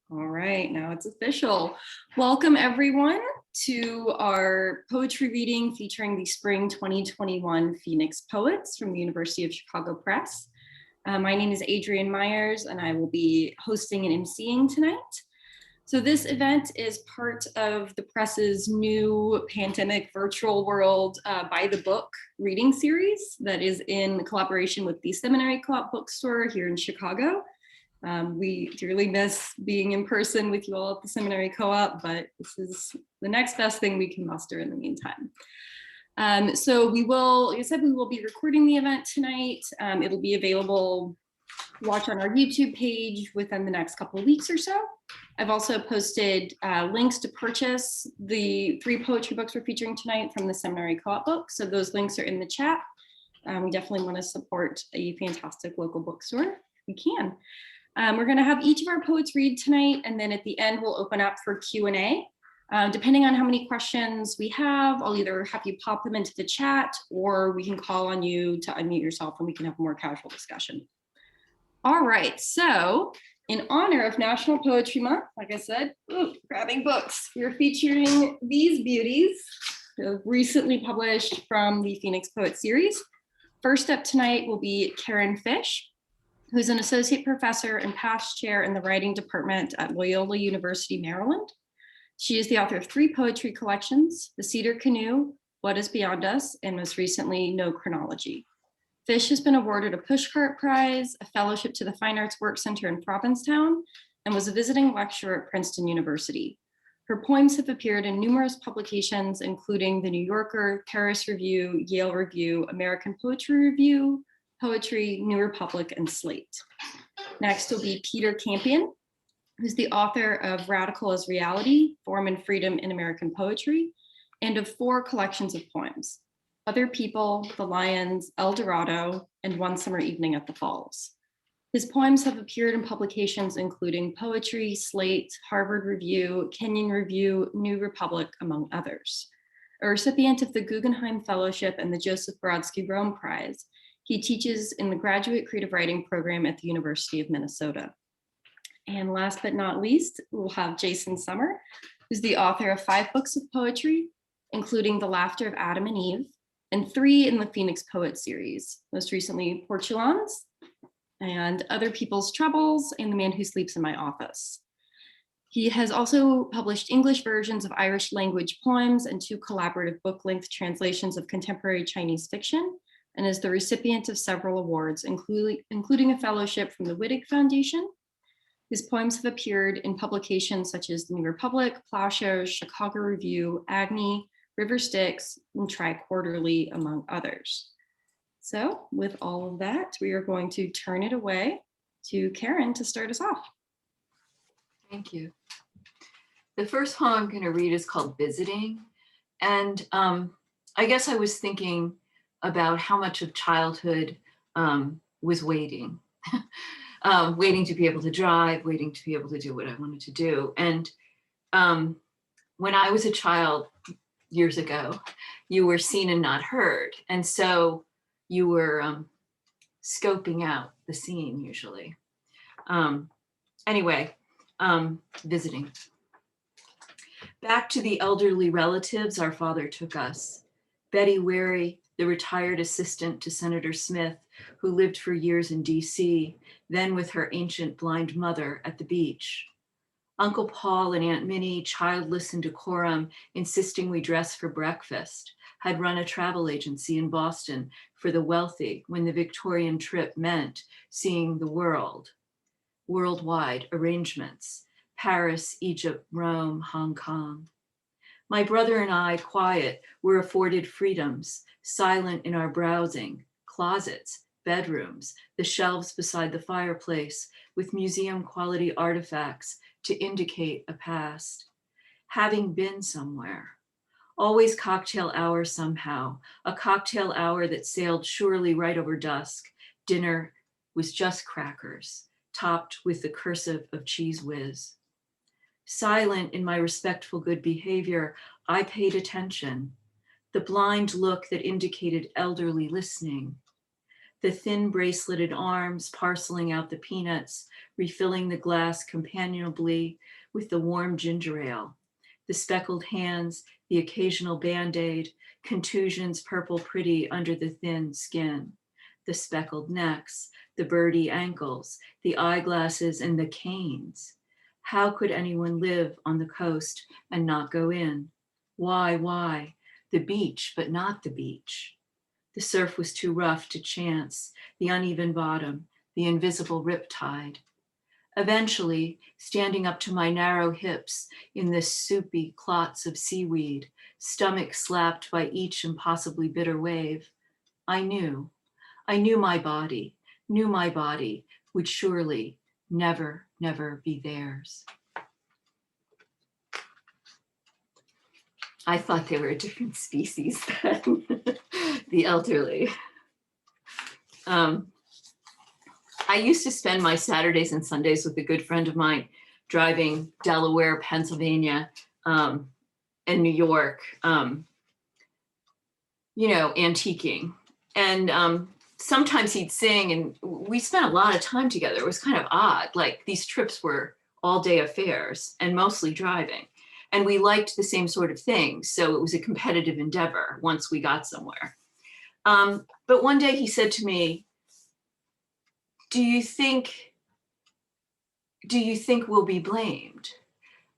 All right, now it's official. Welcome everyone to our poetry reading featuring the Spring 2021 Phoenix Poets from the University of Chicago Press. My name is Adrienne Myers and I will be hosting and emceeing tonight. So this event is part of the press's new pandemic virtual world by the book reading series that is in collaboration with the Seminary Co-op bookstore here in Chicago. We dearly miss being in person with you all at the Seminary Co-op, but this is the next best thing we can muster in the meantime. So we will, like I said, we will be recording the event tonight. It'll be available, watch on our YouTube page within the next couple of weeks or so. I've also posted links to purchase the 3 poetry books we're featuring tonight from the Seminary Co-op book. So those links are in the chat. We definitely want to support a fantastic local bookstore if we can. We're going to have each of our poets read tonight, and then at the end we'll open up for Q&A. Depending on how many questions we have, I'll either have you pop them into the chat or we can call on you to unmute yourself and we can have a more casual discussion. All right, so in honor of National Poetry Month, like I said, grabbing books, we're featuring these beauties recently published from the Phoenix Poet series. First up tonight will be Karen Fish, who's an associate professor and past chair in the writing department at Loyola University, Maryland. She is the author of 3 poetry collections, The Cedar Canoe, What is Beyond Us, and most recently, No Chronology. Fish has been awarded a Pushcart Prize, a fellowship to the Fine Arts Work Center in Provincetown, and was a visiting lecturer at Princeton University. Her poems have appeared in numerous publications, including The New Yorker, Paris Review, Yale Review, American Poetry Review, Poetry, New Republic, and Slate. Next will be Peter Campion, who's the author of Radical as Reality, Form and Freedom in American Poetry, and of 4 collections of poems, Other People, The Lions, El Dorado, and One Summer Evening at the Falls. His poems have appeared in publications including Poetry, Slate, Harvard Review, Kenyon Review, New Republic, among others. A recipient of the Guggenheim Fellowship and the Joseph Brodsky Rome Prize, he teaches in the Graduate Creative Writing Program at the University of Minnesota. And last but not least, we'll have Jason Sommer, who's the author of 5 books of poetry, including The Laughter of Adam and Eve, and 3 in the Phoenix Poet series, most recently Portulans, and Other People's Troubles, and The Man Who Sleeps in My Office. He has also published English versions of Irish language poems and 2 collaborative book-length translations of contemporary Chinese fiction, and is the recipient of several awards, including a fellowship from the Wittig Foundation. His poems have appeared in publications such as The New Republic, Plowshares, Chicago Review, Agni, River Styx, and Tri-Quarterly, among others. So with all of that, we are going to turn it away to Karen to start us off. Thank you. The first poem I'm going to read is called Visiting. And I guess I was thinking about how much of childhood was waiting, waiting to be able to drive, waiting to be able to do what I wanted to do. And when I was a child years ago, you were seen and not heard. And so you were scoping out the scene usually. Anyway, visiting. Back to the elderly relatives our father took us. Betty Wary, the retired assistant to Senator Smith, who lived for years in DC, then with her ancient blind mother at the beach. Uncle Paul and Aunt Minnie, childless and decorum, insisting we dress for breakfast, had run a travel agency in Boston for the wealthy when the Victorian trip meant seeing the world. Worldwide arrangements, Paris, Egypt, Rome, Hong Kong. My brother and I, quiet, were afforded freedoms, silent in our browsing, closets, bedrooms, the shelves beside the fireplace with museum quality artifacts to indicate a past. Having been somewhere. Always cocktail hour somehow, a cocktail hour that sailed surely right over dusk. Dinner was just crackers, topped with the cursive of Cheese Whiz. Silent in my respectful good behavior, I paid attention. The blind look that indicated elderly listening. The thin braceleted arms parceling out the peanuts, refilling the glass companionably with the warm ginger ale. The speckled hands, the occasional band-aid, contusions purple pretty under the thin skin. The speckled necks, the birdie ankles, the eyeglasses and the canes. How could anyone live on the coast and not go in? Why? The beach, but not the beach. The surf was too rough to chance, the uneven bottom, the invisible riptide. Eventually, standing up to my narrow hips in the soupy clots of seaweed, stomach slapped by each impossibly bitter wave, I knew my body would surely never be theirs. I thought they were a different species than the elderly. I used to spend my Saturdays and Sundays with a good friend of mine driving Delaware, Pennsylvania, and New York, antiquing. And sometimes he'd sing and we spent a lot of time together. It was kind of odd. Like these trips were all day affairs and mostly driving. And we liked the same sort of things. So it was a competitive endeavor once we got somewhere. But one day he said to me, do you think we'll be blamed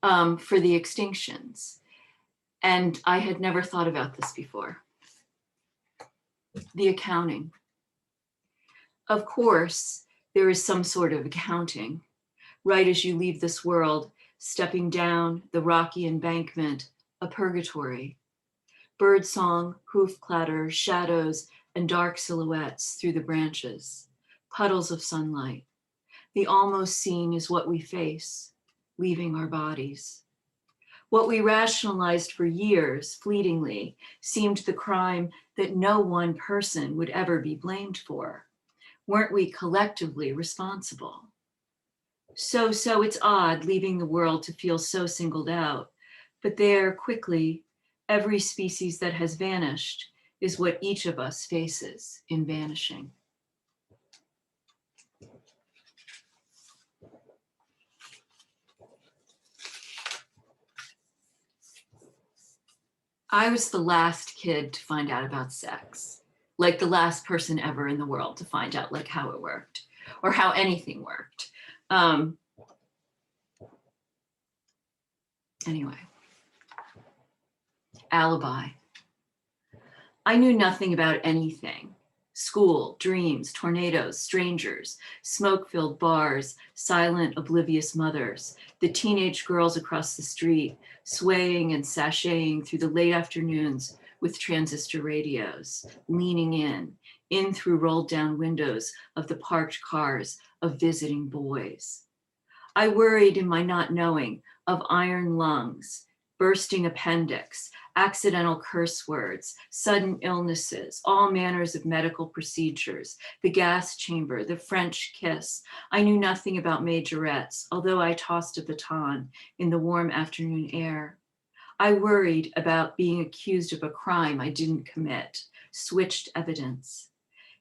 for the extinctions? And I had never thought about this before. The accounting. Of course, there is some sort of accounting. Right as you leave this world, stepping down the rocky embankment, a purgatory. Birdsong, hoof clatter, shadows, and dark silhouettes through the branches. Puddles of sunlight. The almost seen is what we face, leaving our bodies. What we rationalized for years, fleetingly, seemed the crime that no one person would ever be blamed for. Weren't we collectively responsible? So it's odd leaving the world to feel so singled out, but there quickly, every species that has vanished is what each of us faces in vanishing. I was the last kid to find out about sex, like the last person ever in the world to find out like how it worked or how anything worked. Anyway, alibi. I knew nothing about anything. School, dreams, tornadoes, strangers, smoke-filled bars, silent, oblivious mothers, the teenage girls across the street, swaying and sashaying through the late afternoons with transistor radios, leaning in through rolled down windows of the parked cars of visiting boys. I worried in my not knowing of iron lungs, bursting appendix, accidental curse words, sudden illnesses, all manners of medical procedures, the gas chamber, the French kiss. I knew nothing about majorettes, although I tossed a baton in the warm afternoon air. I worried about being accused of a crime I didn't commit, switched evidence.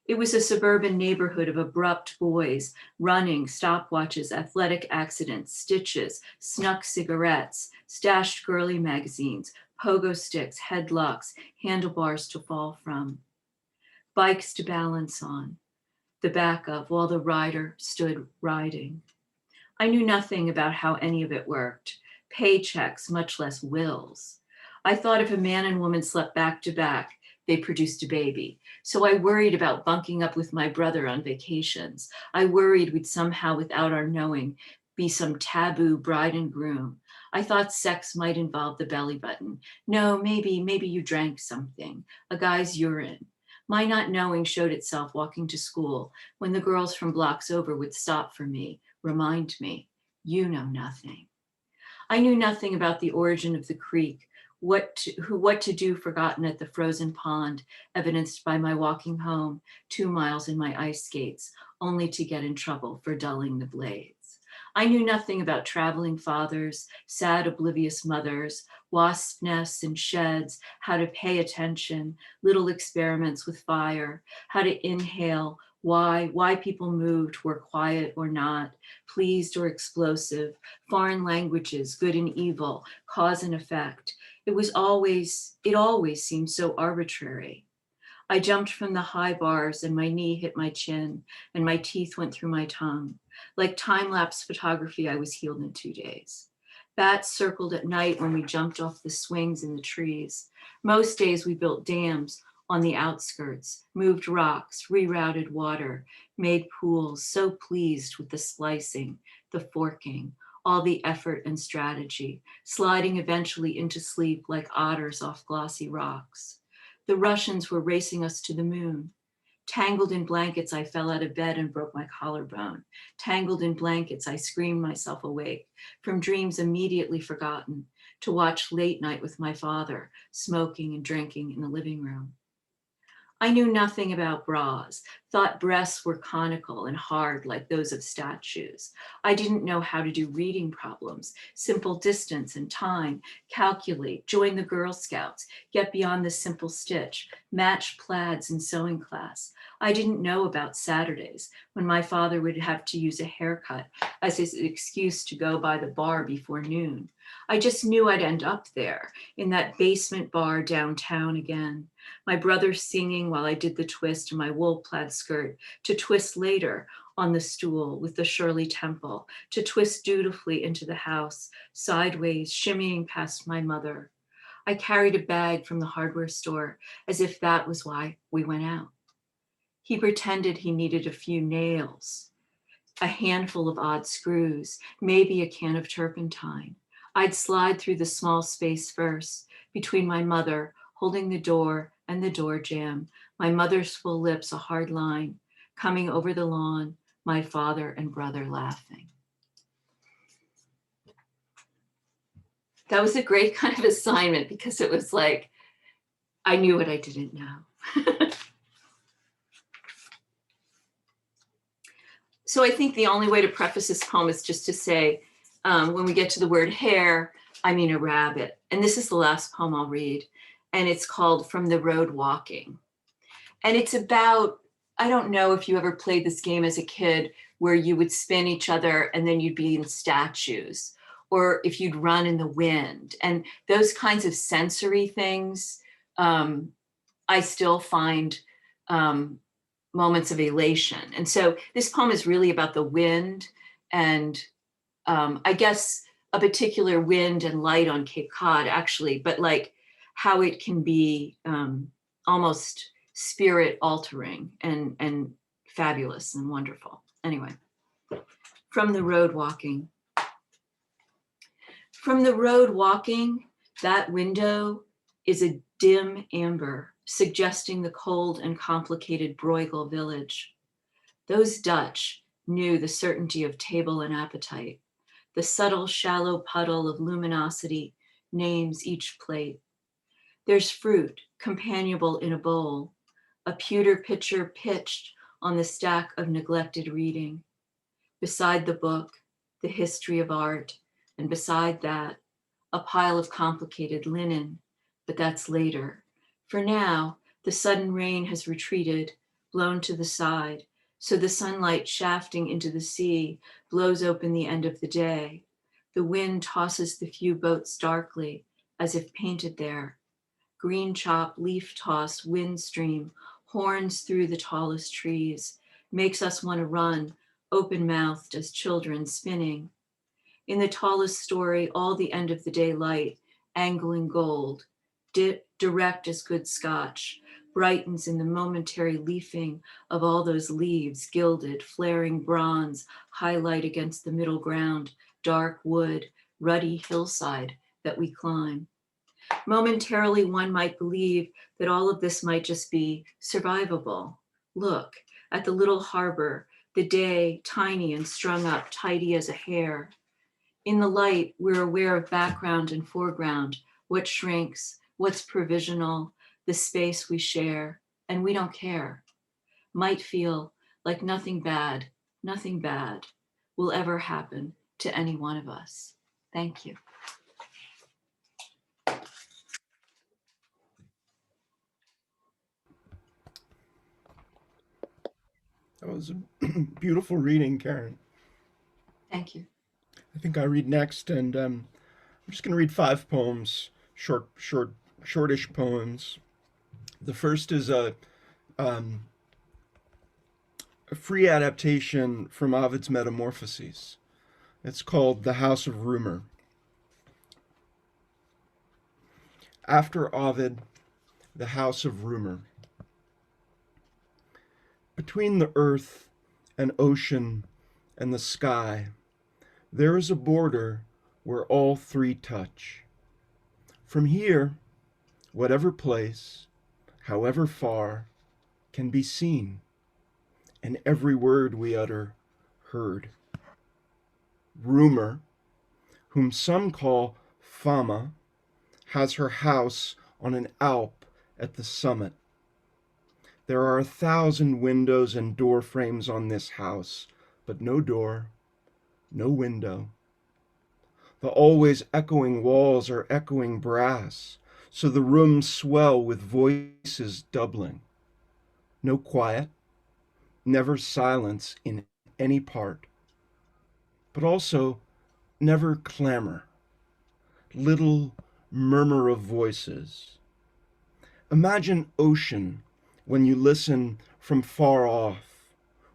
It was a suburban neighborhood of abrupt boys, running, stopwatches, athletic accidents, stitches, snuck cigarettes, stashed girly magazines, pogo sticks, headlocks, handlebars to fall from, bikes to balance on, the back of while the rider stood riding. I knew nothing about how any of it worked, paychecks, much less wills. I thought if a man and woman slept back to back, they produced a baby. So I worried about bunking up with my brother on vacations. I worried we'd somehow, without our knowing, be some taboo bride and groom. I thought sex might involve the belly button. No, maybe you drank something, a guy's urine. My not knowing showed itself walking to school when the girls from blocks over would stop for me, remind me, you know nothing. I knew nothing about the origin of the creek, what to do forgotten at the frozen pond, evidenced by my walking home 2 miles in my ice skates, only to get in trouble for dulling the blades. I knew nothing about traveling fathers, sad oblivious mothers, wasp nests and sheds, how to pay attention, little experiments with fire, how to inhale why people moved, were quiet or not, pleased or explosive, foreign languages, good and evil, cause and effect. It always seemed so arbitrary. I jumped from the high bars and my knee hit my chin and my teeth went through my tongue. Like time-lapse photography, I was healed in 2 days. Bats circled at night when we jumped off the swings in the trees. Most days we built dams on the outskirts, moved rocks, rerouted water, made pools, so pleased with the splicing, the forking, all the effort and strategy, sliding eventually into sleep like otters off glossy rocks. The Russians were racing us to the moon. Tangled in blankets, I fell out of bed and broke my collarbone. Tangled in blankets, I screamed myself awake from dreams immediately forgotten to watch late night with my father, smoking and drinking in the living room. I knew nothing about bras, thought breasts were conical and hard like those of statues. I didn't know how to do reading problems, simple distance and time, calculate, join the Girl Scouts, get beyond the simple stitch, match plaids in sewing class. I didn't know about Saturdays when my father would have to use a haircut as his excuse to go by the bar before noon. I just knew I'd end up there in that basement bar downtown again. My brother singing while I did the twist in my wool plaid skirt, to twist later on the stool with the Shirley Temple, to twist dutifully into the house, sideways, shimmying past my mother. I carried a bag from the hardware store as if that was why we went out. He pretended he needed a few nails, a handful of odd screws, maybe a can of turpentine. I'd slide through the small space first, between my mother holding the door and the door jamb, my mother's full lips a hard line, coming over the lawn, my father and brother laughing. That was a great kind of assignment because it was like, I knew what I didn't know. So I think the only way to preface this poem is just to say, when we get to the word hare, I mean a rabbit. And this is the last poem I'll read. And it's called From the Road Walking. And it's about, I don't know if you ever played this game as a kid where you would spin each other and then you'd be in statues, or if you'd run in the wind. And those kinds of sensory things, I still find moments of elation. And so this poem is really about the wind and I guess a particular wind and light on Cape Cod actually, but like how it can be almost spirit altering and fabulous and wonderful. Anyway, From the Road Walking. From the road walking, that window is a dim amber, suggesting the cold and complicated Bruegel village. Those Dutch knew the certainty of table and appetite. The subtle, shallow puddle of luminosity names each plate. There's fruit, companionable in a bowl, a pewter pitcher pitched on the stack of neglected reading. Beside the book, the history of art, and beside that, a pile of complicated linen, but that's later. For now, the sudden rain has retreated, blown to the side, so the sunlight shafting into the sea blows open the end of the day. The wind tosses the few boats darkly, as if painted there. Green chop, leaf toss, wind stream, horns through the tallest trees, makes us want to run, open-mouthed as children spinning. In the tallest story, all the end of the day light, angling gold, direct as good scotch, brightens in the momentary leafing of all those leaves, gilded, flaring bronze, highlight against the middle ground, dark wood, ruddy hillside that we climb. Momentarily, one might believe that all of this might just be survivable. Look at the little harbor, the day tiny and strung up, tidy as a hair. In the light, we're aware of background and foreground, what shrinks, what's provisional, the space we share, and we don't care. Might feel like nothing bad will ever happen to any one of us. Thank you. That was a beautiful reading, Karen. Thank you. I think I read next, and I'm just going to read 5 poems, shortish poems. The first is um, a free adaptation from Ovid's Metamorphoses. It's called The House of Rumor. After Ovid, The House of Rumor. Between the earth and ocean and the sky, there is a border where all three touch. From here, whatever place, however far, can be seen, and every word we utter heard. Rumor, whom some call Fama, has her house on an Alp at the summit. There are 1,000 windows and door frames on this house, but no door, no window. The always echoing walls are echoing brass, so the rooms swell with voices doubling. No quiet, never silence in any part, but also never clamor, little murmur of voices. Imagine ocean when you listen from far off,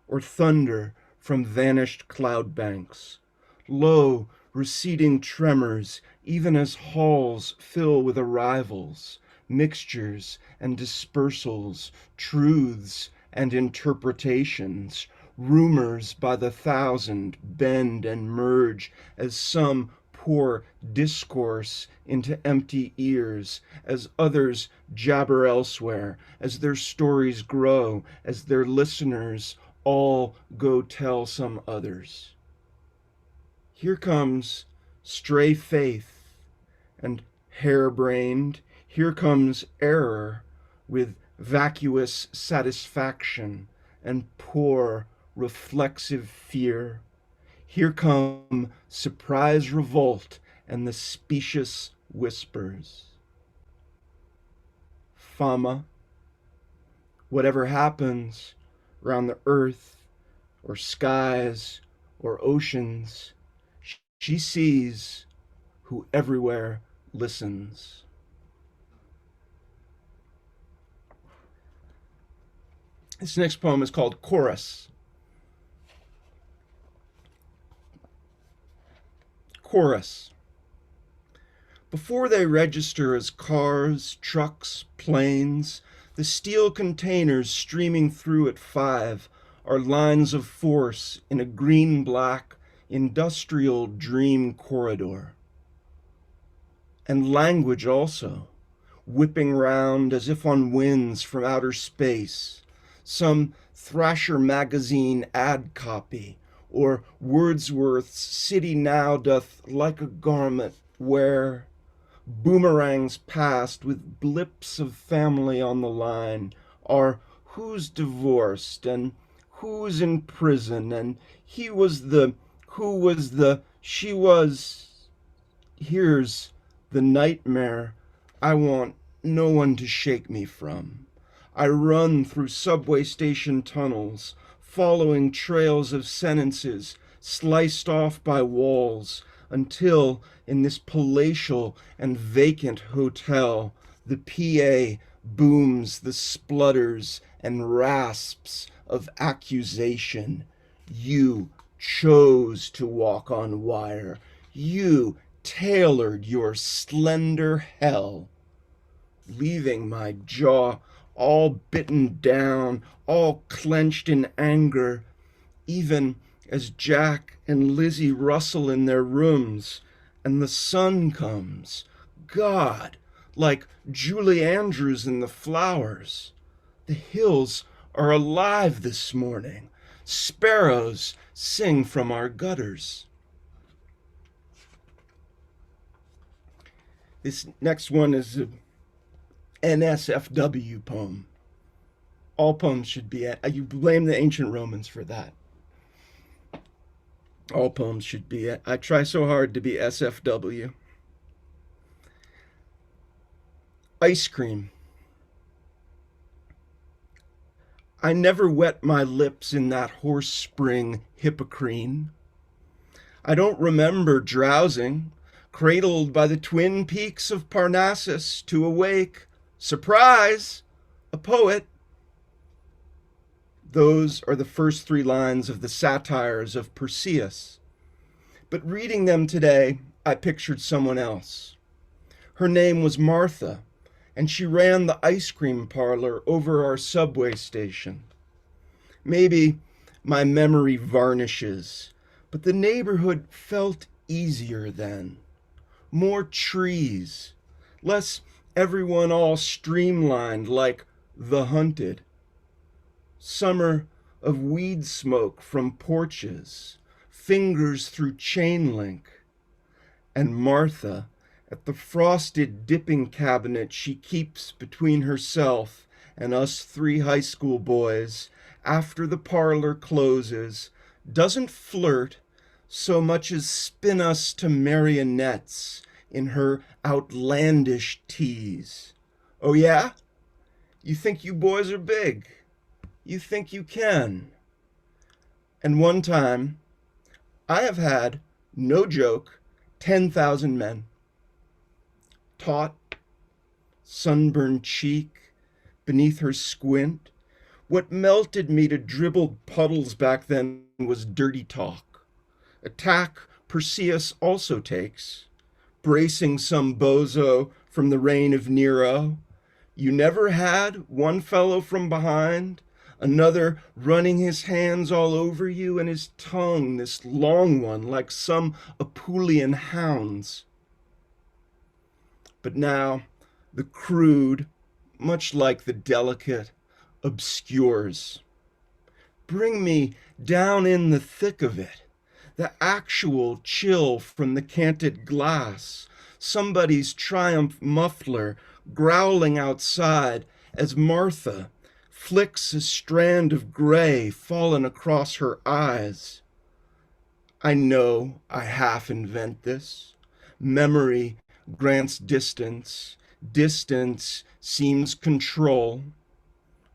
or thunder from vanished cloud banks, low, receding tremors, even as halls fill with arrivals, mixtures and dispersals, truths and interpretations, rumors by the thousand bend and merge as some pour discourse into empty ears, as others jabber elsewhere, as their stories grow, as their listeners all go tell some others. Here comes stray faith and harebrained, here comes error with vacuous satisfaction and poor reflexive fear. Here come surprise revolt and the specious whispers. Fama, whatever happens round the earth or skies or oceans, she sees who everywhere listens. This next poem is called Chorus. Chorus. Before they register as cars, trucks, planes, the steel containers streaming through at 5 are lines of force in a green-black industrial dream corridor. And language also, whipping round as if on winds from outer space, some Thrasher magazine ad copy, or Wordsworth's city now doth like a garment wear, boomerangs past with blips of family on the line, are who's divorced and who's in prison, and he was the, who was the, she was. Here's the nightmare I want no one to shake me from. I run through subway station tunnels, following trails of sentences sliced off by walls, until in this palatial and vacant hotel the PA booms the splutters and rasps of accusation. You chose to walk on wire. You tailored your slender hell, leaving my jaw all bitten down, all clenched in anger, even as Jack and Lizzie rustle in their rooms and the sun comes. God, like Julie Andrews in the flowers. The hills are alive this morning. Sparrows sing from our gutters. This next one is a NSFW poem. All poems should be, you blame the ancient Romans for that. All poems should be, I try so hard to be SFW. Ice cream. I never wet my lips in that horse spring Hippocrene. I don't remember drowsing, cradled by the twin peaks of Parnassus to awake, surprise, a poet. Those are the first 3 lines of the satires of Perseus. But reading them today, I pictured someone else. Her name was Martha, and she ran the ice cream parlor over our subway station. Maybe my memory varnishes, but the neighborhood felt easier then. More trees, less everyone all streamlined like The Hunted. Summer of weed smoke from porches, fingers through chain link, and Martha at the frosted dipping cabinet she keeps between herself and us 3 high school boys after the parlor closes, doesn't flirt so much as spin us to marionettes in her outlandish tease. Oh yeah? You think you boys are big. You think you can. And one time, I have had, no joke, 10,000 men. Taut, sunburned cheek, beneath her squint. What melted me to dribbled puddles back then was dirty talk. Attack Perseus also takes, bracing some bozo from the reign of Nero. You never had one fellow from behind, another running his hands all over you, and his tongue, this long one, like some Apulian hound's. But now the crude, much like the delicate, obscures. Bring me down in the thick of it, the actual chill from the canted glass, somebody's triumph muffler growling outside as Martha flicks a strand of gray fallen across her eyes. I know I half invent this. Memory grants distance. Distance seems control.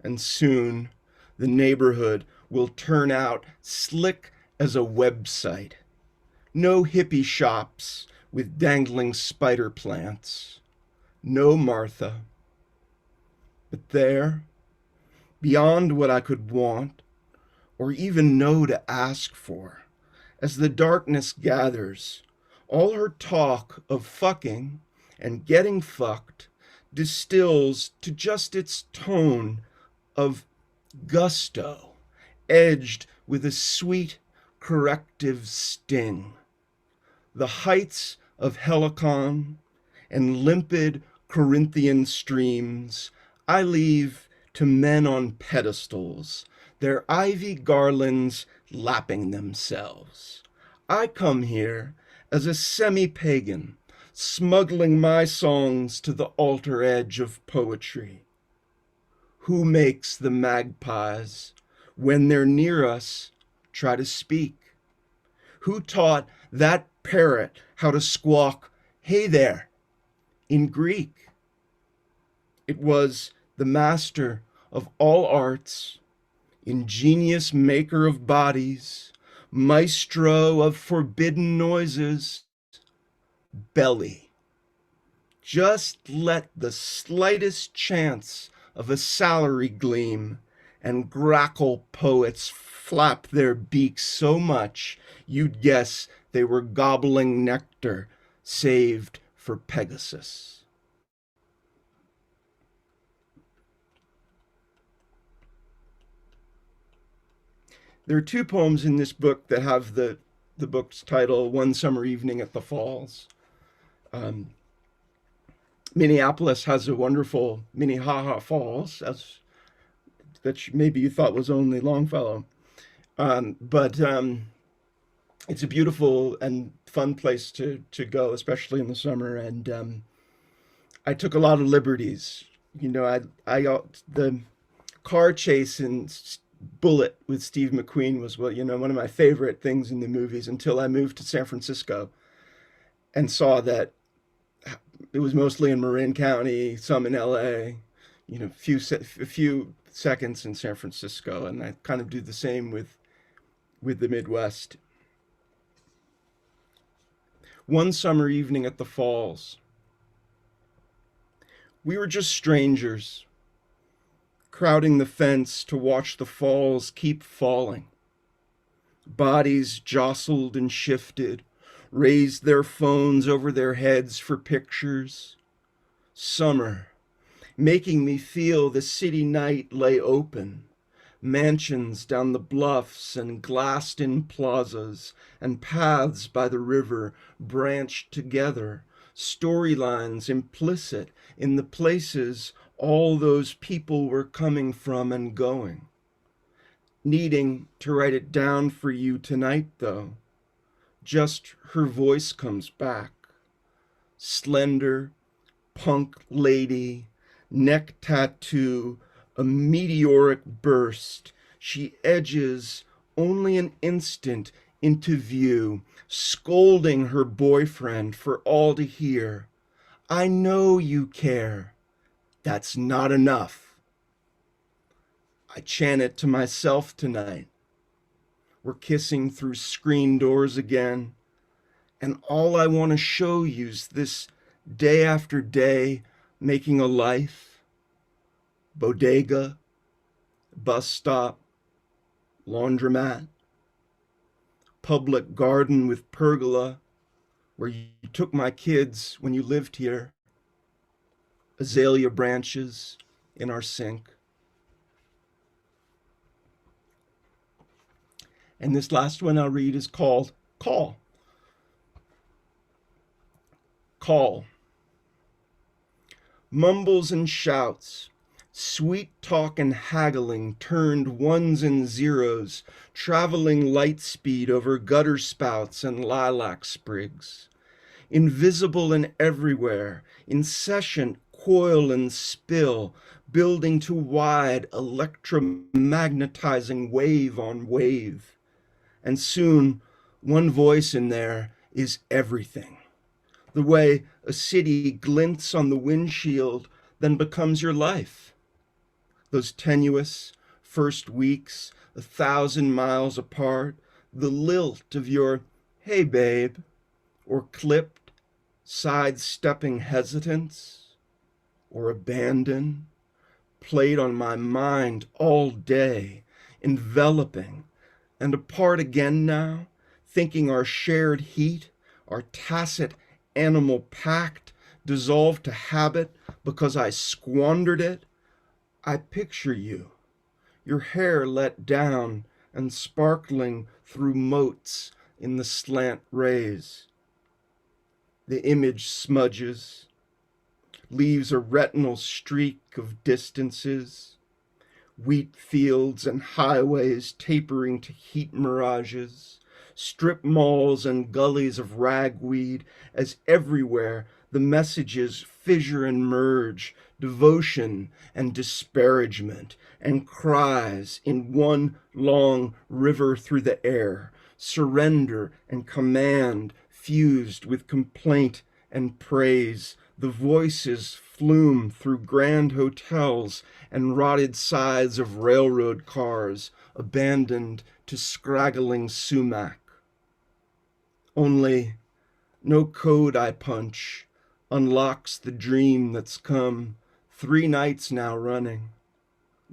And soon the neighborhood will turn out slick as a website. No hippie shops with dangling spider plants. No Martha. But there, beyond what I could want or even know to ask for, as the darkness gathers, all her talk of fucking and getting fucked distills to just its tone of gusto, edged with a sweet corrective sting. The heights of Helicon and limpid Corinthian streams I leave to men on pedestals, their ivy garlands lapping themselves. I come here as a semi-pagan, smuggling my songs to the altar edge of poetry. Who makes the magpies, when they're near us, try to speak? Who taught that parrot how to squawk, "Hey there," in Greek? It was the master of all arts, ingenious maker of bodies, maestro of forbidden noises, Belly. Just let the slightest chance of a salary gleam, and grackle poets flap their beaks so much you'd guess they were gobbling nectar saved for Pegasus. There are 2 poems in this book that have the book's title, One Summer Evening at the Falls. Minneapolis has a wonderful Minnehaha Falls, that maybe you thought was only Longfellow. But it's a beautiful and fun place to go, especially in the summer. And I took a lot of liberties. You know, the car chase in Bullet with Steve McQueen was, well, one of my favorite things in the movies until I moved to San Francisco and saw that it was mostly in Marin County, some in LA, a few seconds in San Francisco, and I kind of do the same with the Midwest. One summer evening at the falls, we were just strangers, crowding the fence to watch the falls keep falling. Bodies jostled and shifted, raised their phones over their heads for pictures. Summer, making me feel the city night lay open. Mansions down the bluffs and glassed-in plazas and paths by the river branched together, storylines implicit in the places all those people were coming from and going. Needing to write it down for you tonight, though, just her voice comes back. Slender, punk lady, neck tattoo, a meteoric burst. She edges only an instant into view, scolding her boyfriend for all to hear. I know you care. That's not enough. I chant it to myself tonight. We're kissing through screen doors again, and all I want to show you's this day after day making a life. Bodega, bus stop, laundromat, public garden with pergola, where you took my kids when you lived here, azalea branches in our sink. And this last one I'll read is called Call. Call. Mumbles and shouts, sweet talk and haggling turned ones and zeros, traveling light speed over gutter spouts and lilac sprigs. Invisible and everywhere, incessant coil and spill, building to wide electromagnetizing wave on wave. And soon, one voice in there is everything. The way a city glints on the windshield then becomes your life. Those tenuous first weeks, 1,000 miles apart, the lilt of your, hey babe, or clipped, sidestepping hesitance, or abandon, played on my mind all day, enveloping, and apart again now, thinking our shared heat, our tacit animal pact, dissolved to habit because I squandered it. I picture you, your hair let down and sparkling through motes in the slant rays. The image smudges, leaves a retinal streak of distances, wheat fields and highways tapering to heat mirages, strip malls and gullies of ragweed, as everywhere the messages fissure and merge, devotion and disparagement, and cries in one long river through the air, surrender and command fused with complaint and praise. The voices flume through grand hotels and rotted sides of railroad cars abandoned to scraggling sumac. Only no code I punch unlocks the dream that's come 3 nights now running.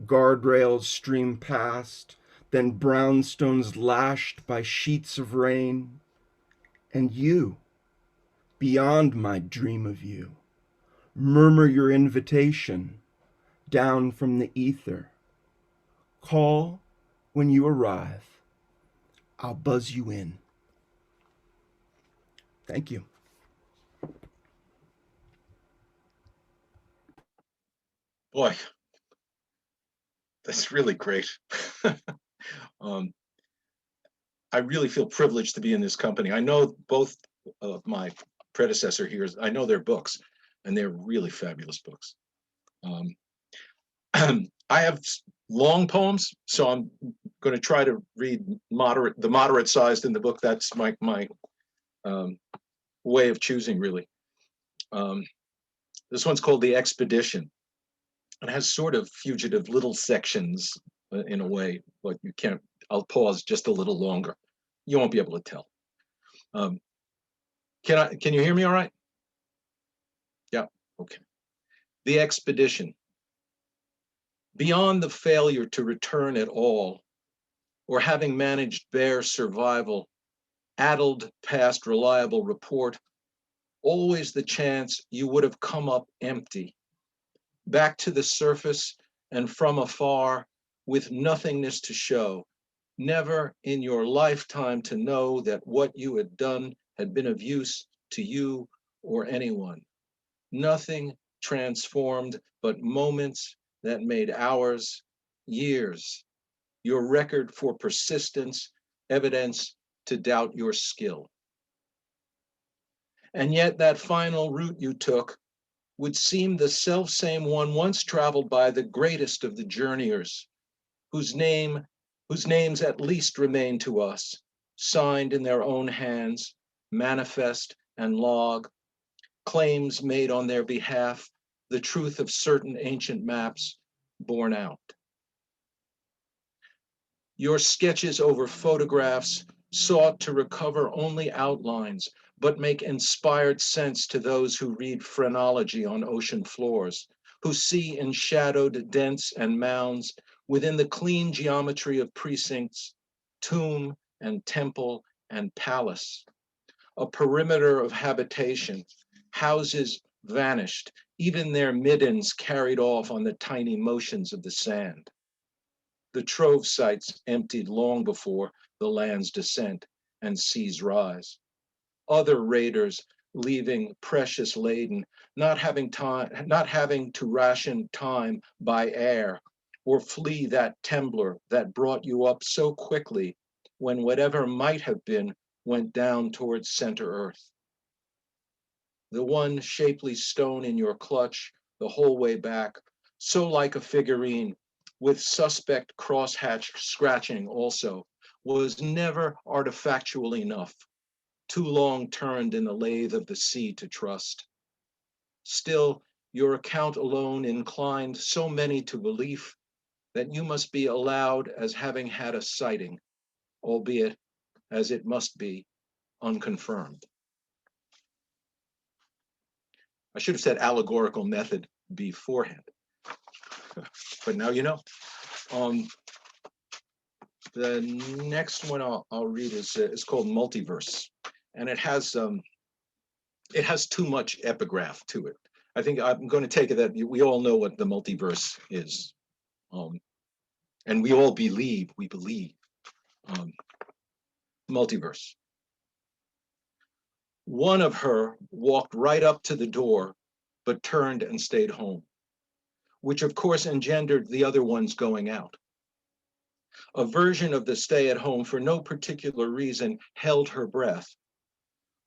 Guardrails stream past, then brownstones lashed by sheets of rain. And you, beyond my dream of you, murmur your invitation down from the ether. Call when you arrive. I'll buzz you in. Thank you. Boy, that's really great. I really feel privileged to be in this company. I know both of my predecessor here, I know their books, and they're really fabulous books. I have long poems, so I'm going to try to read the moderate sized in the book. That's my way of choosing, really. This one's called The Expedition. It has sort of fugitive little sections in a way, but you can't, I'll pause just a little longer. You won't be able to tell. Um, can you hear me all right? Yeah, okay. The expedition. Beyond the failure to return at all, or having managed bare survival, addled past reliable report, always the chance you would have come up empty, back to the surface and from afar with nothingness to show, never in your lifetime to know that what you had done had been of use to you or anyone. Nothing transformed but moments that made hours, years, your record for persistence, evidence to doubt your skill. And yet that final route you took would seem the selfsame one once traveled by the greatest of the journeyers, whose names at least remain to us, signed in their own hands, manifest and log, claims made on their behalf, the truth of certain ancient maps borne out. Your sketches over photographs sought to recover only outlines, but make inspired sense to those who read phrenology on ocean floors, who see enshadowed dents and mounds within the clean geometry of precincts, tomb and temple and palace, a perimeter of habitation, houses vanished, even their middens carried off on the tiny motions of the sand. The trove sites emptied long before the land's descent and sea's rise. Other raiders leaving precious laden, not having to ration time by air or flee that tembler that brought you up so quickly when whatever might have been went down towards center earth. The one shapely stone in your clutch the whole way back, so like a figurine, with suspect crosshatch scratching also, was never artifactual enough, too long turned in the lathe of the sea to trust. Still, your account alone inclined so many to belief that you must be allowed as having had a sighting, albeit, as it must be, unconfirmed. I should have said allegorical method beforehand, but now you know. The next one I'll read is called Multiverse, and it has too much epigraph to it. I think I'm going to take it that we all know what the multiverse is, and we all believe. Multiverse. One of her walked right up to the door, but turned and stayed home, which of course engendered the other one's going out. A version of the stay at home for no particular reason held her breath,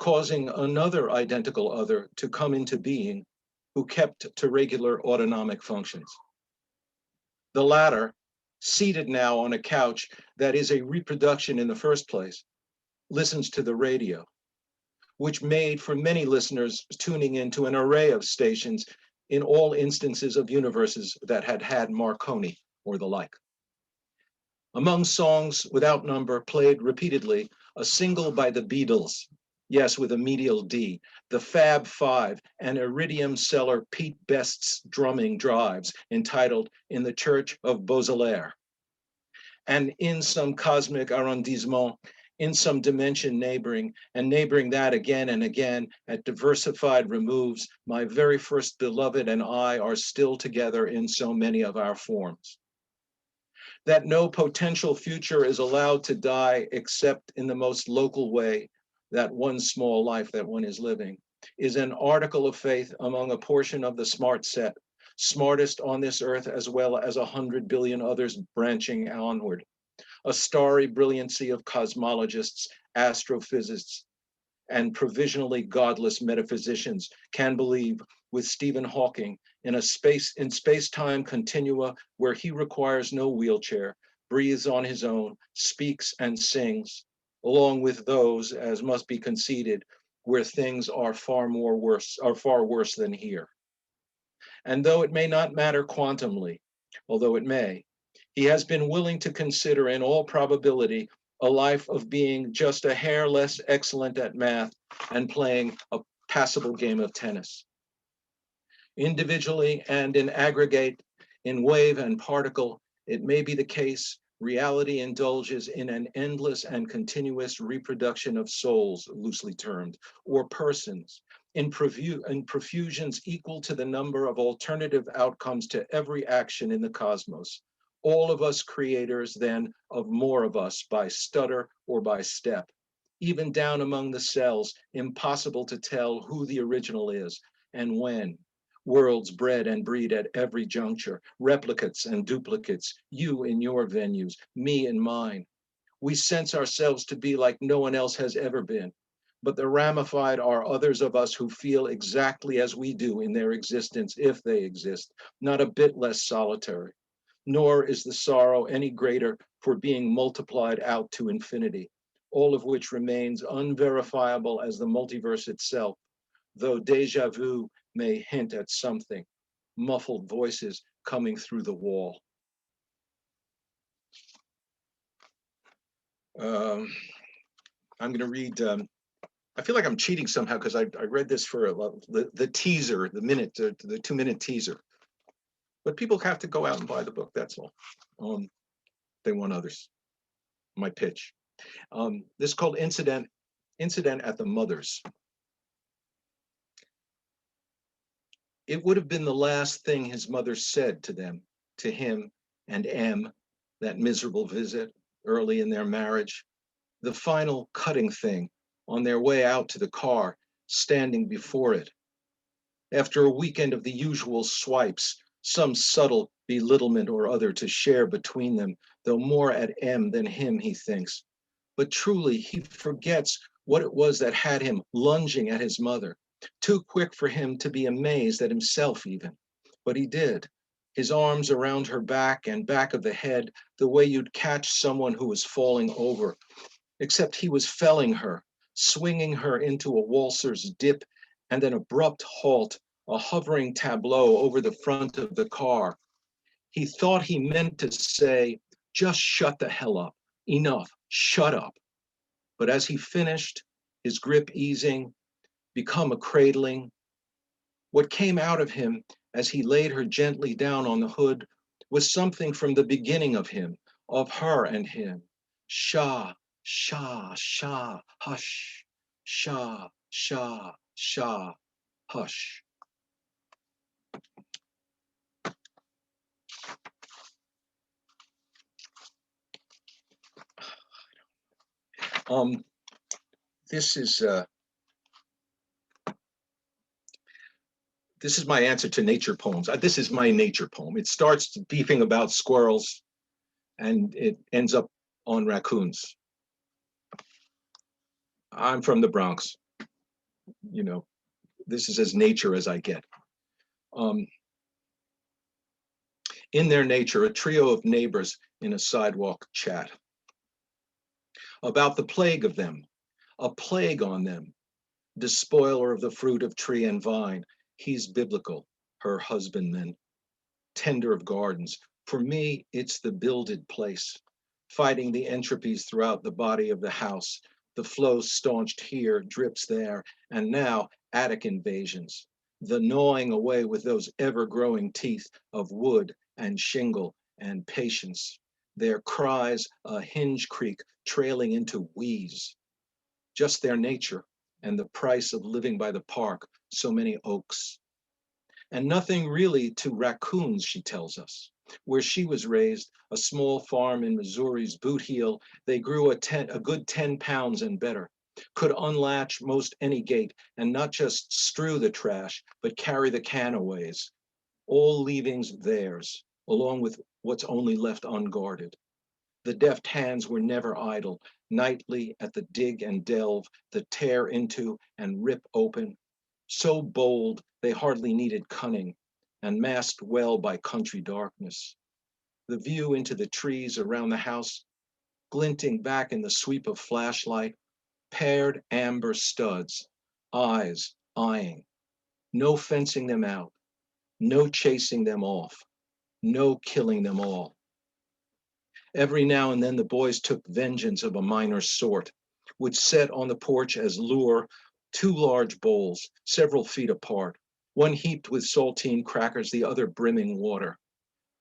causing another identical other to come into being who kept to regular autonomic functions. The latter, seated now on a couch that is a reproduction in the first place, listens to the radio, which made for many listeners tuning into an array of stations in all instances of universes that had had Marconi or the like. Among songs without number played repeatedly, a single by the Beatles, yes, with a medial D, the Fab Five, and iridium seller Pete Best's drumming drives, entitled In the Church of Baudelaire. And in some cosmic arrondissement, in some dimension neighboring, and neighboring that again and again at diversified removes, my very first beloved and I are still together in so many of our forms. That no potential future is allowed to die except in the most local way, that one small life that one is living, is an article of faith among a portion of the smart set, smartest on this earth as well as 100 billion others branching onward. A starry brilliancy of cosmologists, astrophysicists, and provisionally godless metaphysicians can believe with Stephen Hawking in space-time continua where he requires no wheelchair, breathes on his own, speaks and sings, along with those, as must be conceded, where things are far worse than here. And though it may not matter quantumly, although it may, he has been willing to consider in all probability a life of being just a hair less excellent at math and playing a passable game of tennis. Individually and in aggregate, in wave and particle, it may be the case reality indulges in an endless and continuous reproduction of souls, loosely termed, or persons, in profusions equal to the number of alternative outcomes to every action in the cosmos. All of us creators, then, of more of us by stutter or by step. Even down among the cells, impossible to tell who the original is and when. Worlds bred and breed at every juncture, replicates and duplicates, you in your venues, me in mine. We sense ourselves to be like no one else has ever been, but the ramified are others of us who feel exactly as we do in their existence, if they exist, not a bit less solitary. Nor is the sorrow any greater for being multiplied out to infinity, all of which remains unverifiable as the multiverse itself, though déjà vu may hint at something, muffled voices coming through the wall. I'm going to read, I feel like I'm cheating somehow because I read this for the teaser, the 2-minute teaser. But people have to go out and buy the book, that's all. They want others. My pitch. This is called Incident at the Mother's. It would have been the last thing his mother said to him and M, that miserable visit early in their marriage, the final cutting thing on their way out to the car, standing before it. After a weekend of the usual swipes, some subtle belittlement or other to share between them, though more at M than him, he thinks. But truly, he forgets what it was that had him lunging at his mother. Too quick for him to be amazed at himself even. But he did. His arms around her back and back of the head, the way you'd catch someone who was falling over. Except he was felling her, swinging her into a waltzer's dip and an abrupt halt, a hovering tableau over the front of the car. He thought he meant to say, just shut the hell up. Enough, shut up. But as he finished, his grip easing, become a cradling, what came out of him as he laid her gently down on the hood was something from the beginning of him, of her and him. Shah, shah, shah, hush. Shah, shah, shah, hush. This is my answer to nature poems. This is my nature poem. It starts beefing about squirrels and it ends up on raccoons. I'm from the Bronx. You know, this is as nature as I get. In their nature, a trio of neighbors in a sidewalk chat about the plague of them, a plague on them, despoiler of the fruit of tree and vine. He's biblical, her husbandman, tender of gardens. For me, it's the builded place, fighting the entropies throughout the body of the house. The flow staunched here, drips there, and now attic invasions. The gnawing away with those ever-growing teeth of wood and shingle and patience. Their cries a hinge creak trailing into wheeze. Just their nature and the price of living by the park, so many oaks. And nothing really to raccoons, she tells us. Where she was raised, a small farm in Missouri's Boot Heel, they grew a good 10 pounds and better, could unlatch most any gate and not just strew the trash, but carry the canaways, all leavings theirs, along with what's only left unguarded. The deft hands were never idle, nightly at the dig and delve, the tear into and rip open. So bold, they hardly needed cunning, and masked well by country darkness. The view into the trees around the house, glinting back in the sweep of flashlight, paired amber studs, eyes eyeing, no fencing them out. no chasing them off, no killing them all. Every now and then the boys took vengeance of a minor sort, which set on the porch as lure 2 large bowls, several feet apart, one heaped with saltine crackers, the other brimming water.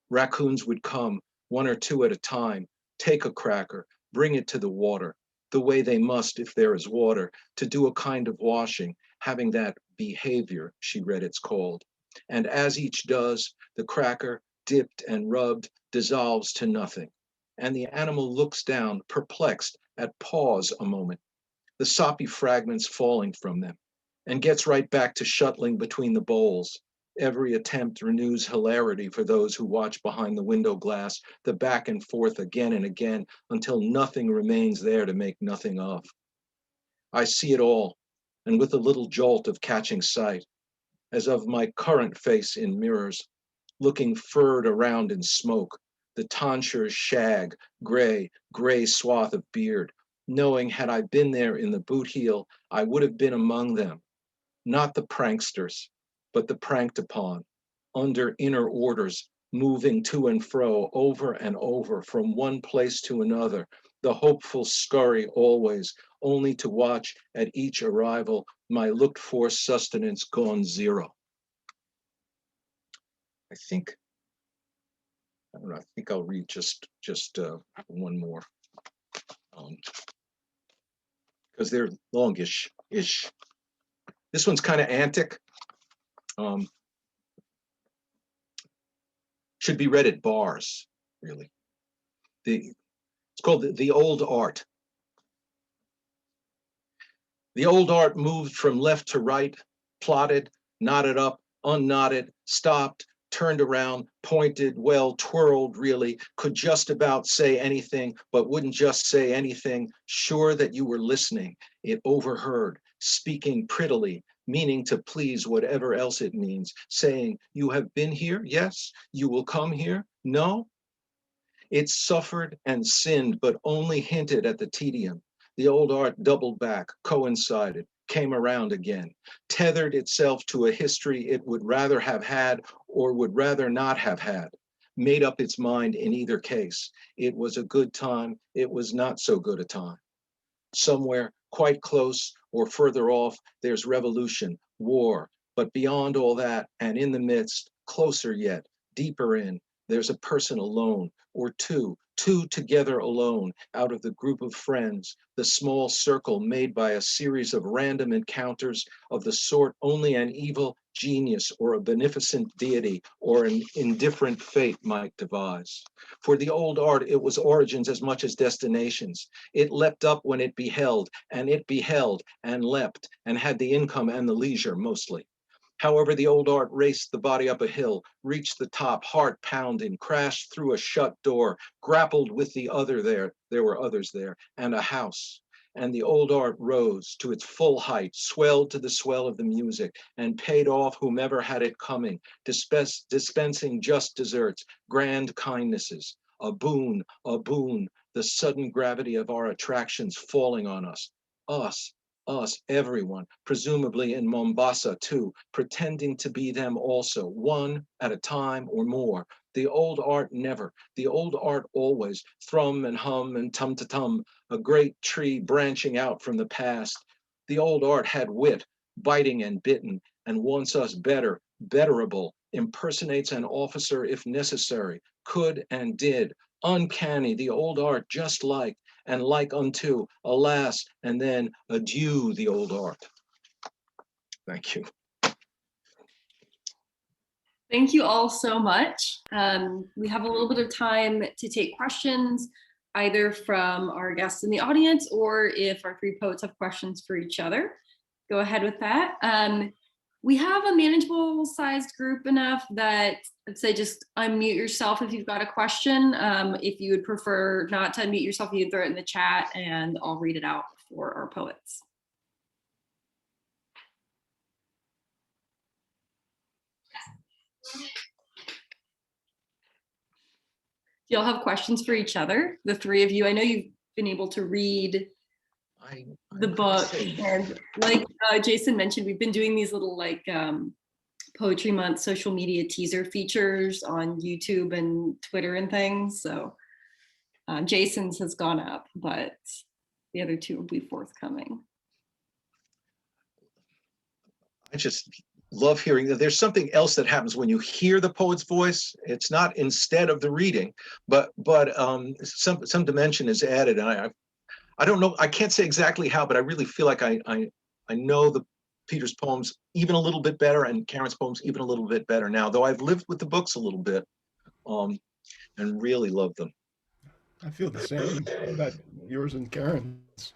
Raccoons would come, 1 or 2 at a time, take a cracker, bring it to the water, the way they must if there is water, to do a kind of washing, having that behavior, she read it's called. And as each does, the cracker, dipped and rubbed, dissolves to nothing. And the animal looks down, perplexed, at pause a moment, the soppy fragments falling from them, and gets right back to shuttling between the bowls. Every attempt renews hilarity for those who watch behind the window glass, the back and forth again and again, until nothing remains there to make nothing of. I see it all, and with a little jolt of catching sight, as of my current face in mirrors, looking furred around in smoke, the tonsure's shag, gray swath of beard, knowing had I been there in the boot heel, I would have been among them, not the pranksters, but the pranked upon, under inner orders, moving to and fro, over and over, from one place to another, the hopeful scurry always, only to watch at each arrival my looked-for sustenance gone zero. I don't know, I think I'll read just one more, because they're longish-ish. This one's kind of antic. Should be read at bars, really. It's called the Old Art. The old art moved from left to right, plotted, knotted up, unknotted, stopped, turned around, pointed, well, twirled really, could just about say anything, but wouldn't just say anything, sure that you were listening. It overheard, speaking prettily, meaning to please whatever else it means, saying, you have been here, yes? You will come here, no? It suffered and sinned, but only hinted at the tedium. The old art doubled back, coincided, came around again, tethered itself to a history it would rather have had or would rather not have had, made up its mind in either case. It was a good time, it was not so good a time. Somewhere quite close or further off, there's revolution, war, but beyond all that and in the midst, closer yet, deeper in, there's a person alone, or two together alone, out of the group of friends, the small circle made by a series of random encounters of the sort only an evil genius or a beneficent deity or an indifferent fate might devise. For the old art, it was origins as much as destinations. It leapt up when it beheld and leapt and had the income and the leisure mostly. However, the old art raced the body up a hill, reached the top, heart pounding, crashed through a shut door, grappled with the other there were others there, and a house. And the old art rose to its full height, swelled to the swell of the music, and paid off whomever had it coming, dispensing just desserts, grand kindnesses, a boon, the sudden gravity of our attractions falling on us, everyone, presumably in Mombasa too, pretending to be them also, one at a time or more. The old art never, the old art always, thrum and hum and tum-ta-tum, a great tree branching out from the past. The old art had wit, biting and bitten, and wants us better, betterable, impersonates an officer if necessary, could and did, uncanny, the old art just like, and like unto, alas, and then adieu the old art. Thank you. Thank you all so much. We have a little bit of time to take questions, either from our guests in the audience or if our 3 poets have questions for each other. Go ahead with that. We have a manageable sized group enough that I'd say just unmute yourself if you've got a question. If you would prefer not to unmute yourself, you can throw it in the chat and I'll read it out for our poets. Do y'all have questions for each other, the 3 of you? I know you've been able to read the book, and like Jason mentioned, we've been doing these little like Poetry Month social media teaser features on YouTube and Twitter and things. So Jason's has gone up, but the other two will be forthcoming. I just love hearing that. There's something else that happens when you hear the poet's voice. It's not instead of the reading, but some dimension is added. And I don't know, I can't say exactly how, but I really feel like I know the Peter's poems even a little bit better and Karen's poems even a little bit better now, though I've lived with the books a little bit and really love them. I feel the same about yours and Karen's.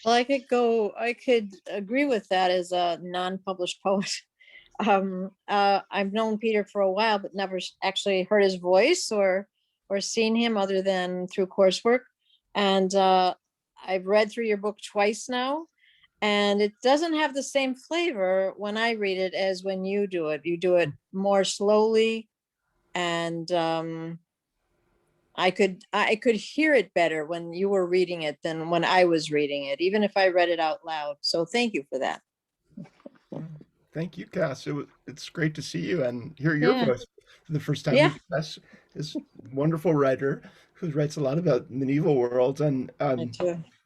Well, I could agree with that as a non-published poet. I've known Peter for a while, but never actually heard his voice or seen him other than through coursework. And I've read through your book twice now, and it doesn't have the same flavor when I read it as when you do it. You do it more slowly, and I could hear it better when you were reading it than when I was reading it, even if I read it out loud. So thank you for that. Thank you, Cass. It's great to see you and hear your voice for the first time. Yeah. Cass is a wonderful writer who writes a lot about medieval worlds and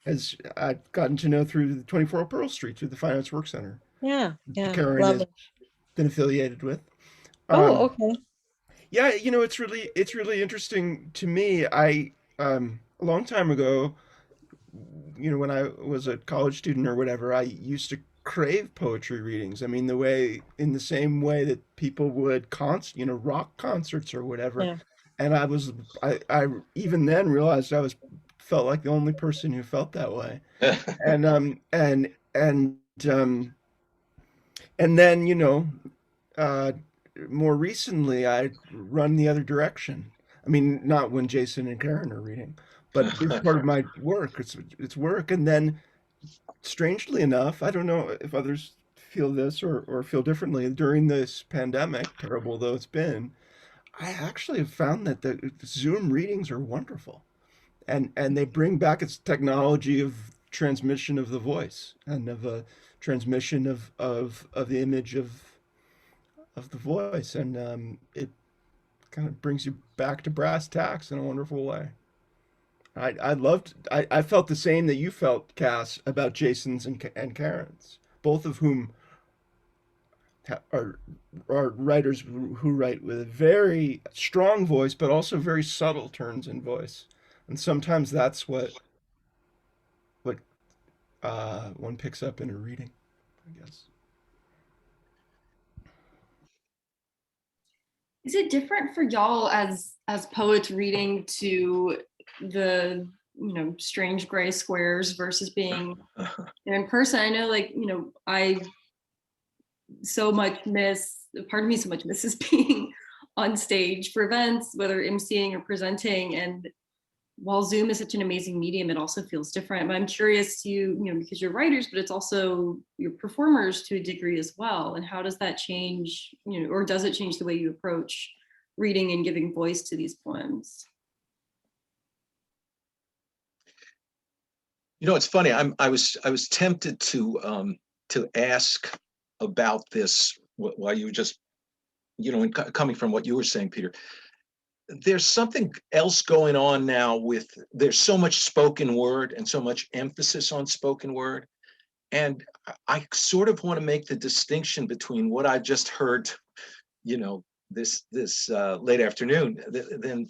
has I've gotten to know through the 24 Pearl Street, through the Fine Arts Work Center. Yeah. Karen Love has it. been affiliated with. Okay. Yeah, it's really interesting to me. I a long time ago, when I was a college student or whatever, I used to crave poetry readings. I mean, in the same way that people would rock concerts or whatever. Yeah. And I even then realized felt like the only person who felt that way. And then, more recently I run the other direction. I mean, not when Jason and Karen are reading, but it's part of my work. It's work. And then strangely enough, I don't know if others feel this or feel differently, during this pandemic, terrible though it's been, I actually have found that the Zoom readings are wonderful. And they bring back its technology of transmission of the voice and of a transmission of the image of the voice, and it kind of brings you back to brass tacks in a wonderful way. I felt the same that you felt, Cass, about Jason's and Karen's, both of whom are writers who write with a very strong voice, but also very subtle turns in voice, and sometimes that's what one picks up in a reading, I guess. Is it different for y'all as poets reading to the strange gray squares versus being in person? I know, I so much misses being on stage for events, whether emceeing or presenting. And while Zoom is such an amazing medium, it also feels different. But I'm curious to you, because you're writers, but it's also your performers to a degree as well. And how does that change, or does it change the way you approach reading and giving voice to these poems? It's funny. I was tempted to ask about this while you were just, coming from what you were saying, Peter. There's something else going on now there's so much spoken word and so much emphasis on spoken word. And I sort of want to make the distinction between what I just heard, this late afternoon, then,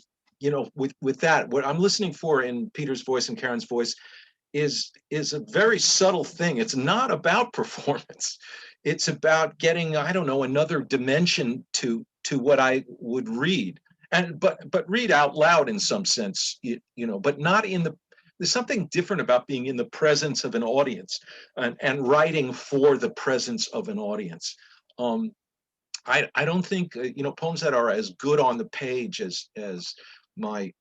with that, what I'm listening for in Peter's voice and Karen's voice is a very subtle thing. It's not about performance. It's about getting, I don't know, another dimension to what I would read. But read out loud in some sense, but not there's something different about being in the presence of an audience and writing for the presence of an audience. I don't think, poems that are as good on the page as my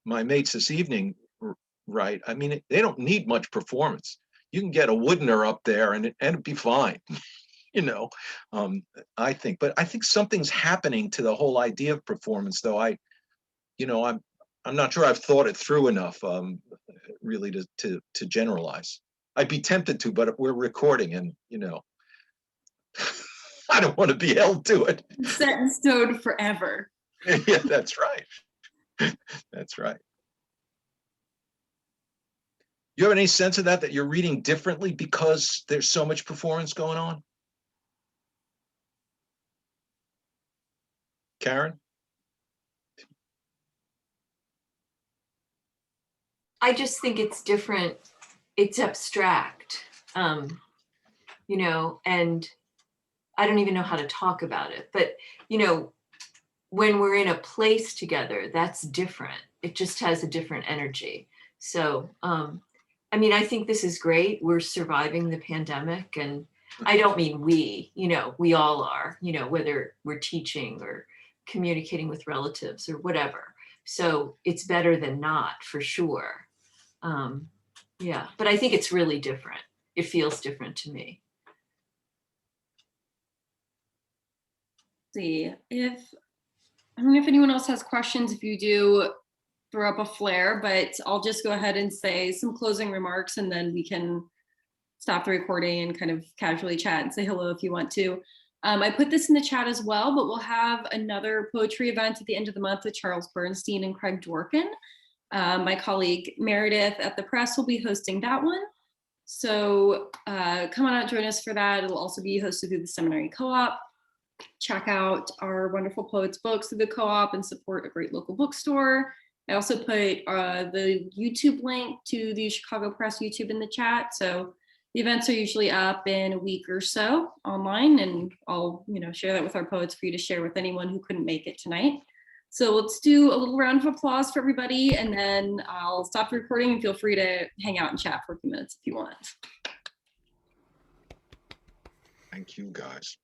mates this evening write. I mean, they don't need much performance. You can get a Woodner up there and it'd be fine. I think something's happening to the whole idea of performance, though. I'm not sure I've thought it through enough, really, to generalize. I'd be tempted to, but we're recording, and I don't want to be held to it. Set in stone forever. Yeah, that's right. That's right. You have any sense of that you're reading differently because there's so much performance going on? Karen? I just think it's different. It's abstract, you know, and I don't even know how to talk about it. But, you know, when we're in a place together, that's different. It just has a different energy. So, I mean, I think this is great. We're surviving the pandemic, and I don't mean we, you know, we all are, you know, whether we're teaching or communicating with relatives or whatever. So it's better than not, for sure. Yeah, but I think it's really different. It feels different to me. See if I don't know if anyone else has questions. If you do, throw up a flare, but I'll just go ahead and say some closing remarks, and then we can stop the recording and kind of casually chat and say hello if you want to. I put this in the chat as well, but we'll have another poetry event at the end of the month with Charles Bernstein and Craig Dworkin. My colleague Meredith at the Press will be hosting that one. So come on out, join us for that. It'll also be hosted through the Seminary Co-op. Check out our wonderful poets' books through the co-op and support a great local bookstore. I also put the YouTube link to the Chicago Press YouTube in the chat. So the events are usually up in a week or so online, and I'll share that with our poets for you to share with anyone who couldn't make it tonight. So let's do a little round of applause for everybody, and then I'll stop the recording and feel free to hang out and chat for a few minutes if you want. Thank you, guys.